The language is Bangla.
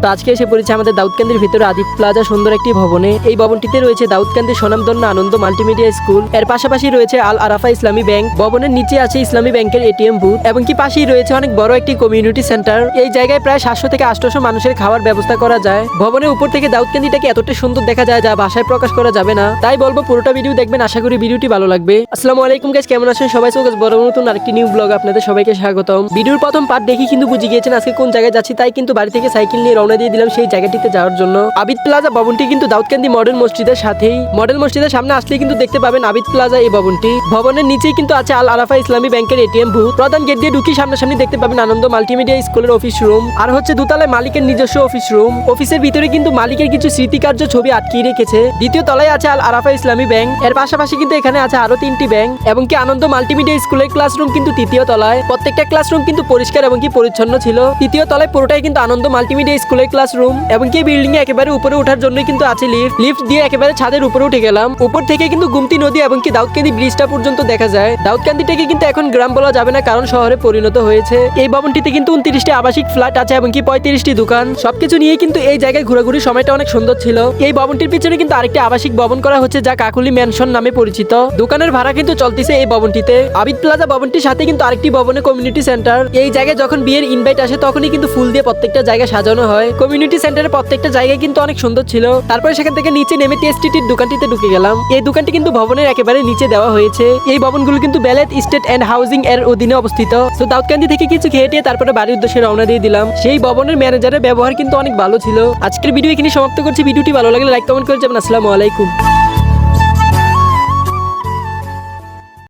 তো আজকে এসে পড়েছে আমাদের দাউদকান্দির ভিতরে আদিত প্লাজা সুন্দর একটি ভবনে। এই ভবনটিতে রয়েছে দাউদকান্দির স্বনামধন্য আনন্দ মাল্টিমিডিয়া স্কুল, এর পাশাপাশি রয়েছে আল আরাফা ইসলামী ব্যাংক, ভবনের নিচে আছে ইসলামী ব্যাংকের এটিএম বুথ এবং কি পাশেই রয়েছে অনেক বড় একটি কমিউনিটি সেন্টার। এই জায়গায় প্রায় 700 থেকে 800 মানুষের খাওয়ার ব্যবস্থা করা যায়। ভবনের উপর থেকে দাউদকান্দিটাকে এতটা সুন্দর দেখা যায় যা ভাষায় প্রকাশ করা যাবে না, তাই বলবো পুরোটা ভিডিও দেখবেন, আশা করি ভিডিওটি ভালো লাগবে। আসসালামু আলাইকুম গাইস, কেমন আছেন সবাই? সো গাইস, বড় নতুন আরেকটি নিউ ব্লগ আপনাদের সবাইকে স্বাগতম। ভিডিওর প্রথম পার্ট দেখি কিন্তু বুঝে গিয়েছেন আজকে কোন জায়গায় যাচ্ছি, তাই কিন্তু বাড়ি থেকে সাইকেল নিয়ে রওনা দিয়ে দিলাম সেই জায়গাটিতে যাওয়ার জন্য। আবিদ প্লাজা ভবনটি কিন্তু দাউদকান্দি মডেল মসজিদের সাথেই। মডেল মসজিদের সামনে আসলে কিন্তু দেখতে পাবেন আবিদ প্লাজা এই ভবনটি। ভবনের নিচেই কিন্তু আছে আল আরাফা ইসলামী ব্যাংকের এটিএম বুথ। প্রধান গেট দিয়ে ঢুকি সামনাসামনি দেখতে পাবেন আনন্দ মাল্টিমিডিয়া স্কুলের অফিস রুম, আর হচ্ছে দোতলায় মালিকের নিজস্ব অফিস রুম। অফিসের ভিতরে কিন্তু মালিকের কিছু স্মৃতিকার্য ছবি আটকিয়ে রেখেছে। দ্বিতীয় তলায় আছে আল আরাফা ইসলামী ব্যাংক, এর পাশাপাশি কিন্তু এখানে আছে আরো 3টি ব্যাংক এবং কি আনন্দ মাল্টিমিডিয়া স্কুলের ক্লাসরুম কিন্তু তৃতীয় তলায়। প্রত্যেকটা ক্লাসরুম কিন্তু পরিষ্কার এবং কি পরিচ্ছন্ন ছিল। তৃতীয় তলায় পুরোটাই কিন্তু আনন্দ মাল্টিমিডিয়া স্কুলের ক্লাসরুম এবং কি বিল্ডিং এ একেবারে উপরে ওঠার জন্য কিন্তু আছে লিফট দিয়ে একেবারে ছাদের উপরে উঠে গেলাম। উপর থেকে কিন্তু গুমতি নদী এবং কি দাউদকান্দি ব্রিজটা পর্যন্ত দেখা যায়। দাউদকান্দিটাকে কিন্তু এখন গ্রাম বলা যাবে না, কারণ শহরে পরিণত হয়েছে। এই ভবনটিতে কিন্তু 29টি আবাসিক ফ্ল্যাট আছে এবং কি 35টি দোকান। সবকিছু নিয়ে কিন্তু এই জায়গায় ঘোরাঘুরির সময়টা অনেক সুন্দর ছিল। এই ভবনটির পিছনে কিন্তু আরেকটি আবাসিক ভবন করা হচ্ছে যা কাকুলি ম্যানশন নামে পরিচিত। দোকানের ভাড়া কিন্তু চলতেছে এই ভবনটিতে। আবিদ প্লাজা ভবনটির সাথে কিন্তু আরেকটি ভবনে কমিউনিটি সেন্টার। এই জায়গায় যখন বিয়ের ইনভাইট আসে তখনই কিন্তু ফুল দিয়ে প্রত্যেকটা জায়গা সাজানো হয়। কমিউনিটি সেন্টারের প্রত্যেকটা জায়গায় কিন্তু অনেক সুন্দর ছিল। তারপরে সেখান থেকে নিচে নেমে টিএসটিটির দোকানটিতে ঢুকে গেলাম। এই দোকানটি কিন্তু ভবনের একেবারে নিচে দেওয়া হয়েছে। এই ভবনগুলো কিন্তু বেলেত স্টেট এন্ড হাউজিং এর অধীনে অবস্থিত। তো দাউদকান্দি থেকে কিছু খেয়ে টিয়ে তারপরে বাড়ির উদ্দেশ্যে রওনা দিয়ে দিলাম। সেই ভবনের ম্যানেজারের ব্যবহার কিন্তু অনেক ভালো ছিল। আজকের ভিডিও এখানে সমাপ্ত করছি। ভিডিওটি ভালো লাগলে লাইক কমেন্ট করে যাবেন। আসসালামু আলাইকুম।